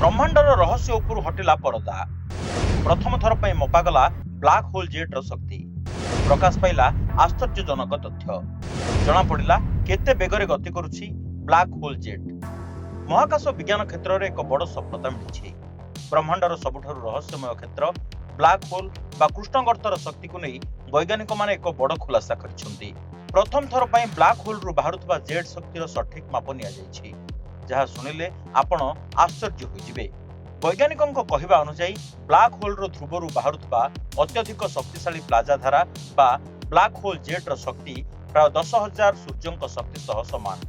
ब्रह्मांडर रहस्य उपरु हटिला परदा। प्रथम थर पई मपागला ब्लैक होल जेट र शक्ति। प्रकाश पाइला आश्चर्यजनक तथ्य। जना पड़िला केते बेगरे गति करुछि ब्लैक होल जेट। महाकाश विज्ञान क्षेत्र में एक बड़ सफलता मिली। ब्रह्मांडर सबुठारु रहस्यमय क्षेत्र ब्लैक होल बा कृष्णगर्तर शक्ति को नहीं वैज्ञानिक माने एक बड़ खुलासा करिसेंती। प्रथम थर पई ब्लैक होल रु बाहरुतबा जेट शक्तिर सठिक माप निया जायछि, जहा सुनिले आपण आश्चर्य होइजिबे। वैज्ञानिकों कहवा अनुसार ब्लैक होल रो ध्रुवरु बाहरुतबा अत्यधिक शक्तिशाली प्लाजा धारा बा ब्लैक होल जेट रो शक्ति प्राय 10,000 सूर्यों शक्ति सह समान।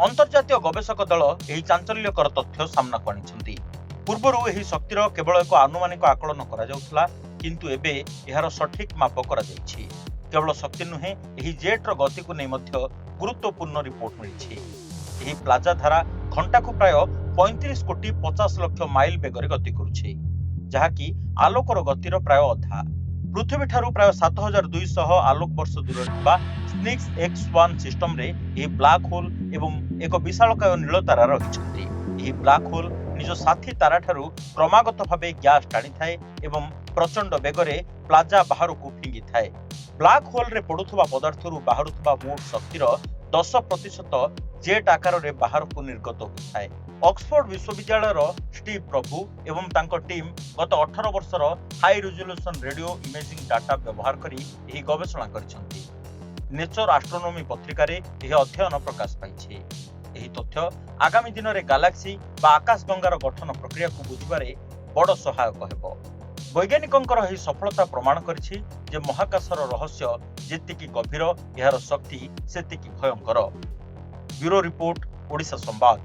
अंतर्जातीय गवेषक दल एही चांचल्यकर तथ्य सामना को आनिछंती। पूर्वरु एही शक्तिर केवल एक आनुमानिक आकलन करा जाउथला, किंतु एबे एहार सठिक माप करा जायछि। केवल शक्ति नुहे, एही जेट रो गति को नै मध्य गुरुत्वपूर्ण रिपोर्ट मिलिछि। एही प्लाजा धारा घंटा को प्राय 35 कोटी 50 लक्ष माइल बेगरे गति करुछि, जहाकी आलोकर गतिर प्राय अधा। पृथ्वी ठारू प्राय 7200 आलोक वर्ष दूर थिबा स्निक्स X1 सिस्टम रे एही ब्लैक होल एवं एक विशालकाय नील तारा रहिछंती। एही ब्लैक होल निज साथी तारा ठारू क्रमागत भाबे गैस टाणी थाए एवं प्रचंड बेगरे प्लाजा बाहर को फिंगी थाए। ब्लैक होल रे पडुथबा पदार्थरू बाहरुथबा मोट शक्तिर 10% जेट आकार रे बाहर को निर्गत होता। ऑक्सफोर्ड विश्वविद्यालय स्टीव प्रभु एवं तांको टीम गत 18 वर्षर high resolution radio imaging data व्यवहार करी एही गवेषणा करिसेंती। नेचर एस्ट्रोनॉमी पत्रिका रे एही अध्ययन प्रकाश पाइछे। एही तथ्य आगामी दिन रे गैलेक्सी बा आकाशगंगार गठन प्रक्रिया को बुझिबारे बड़ सहायक हेबो। वैज्ञानिकंकर एही सफलता प्रमाण करिछि जे महाकाशर रहस्य जेतिकी गभीर, एहार शक्ति सेतिकी भयंकर। ब्यूरो रिपोर्ट, ओडिशा संवाद।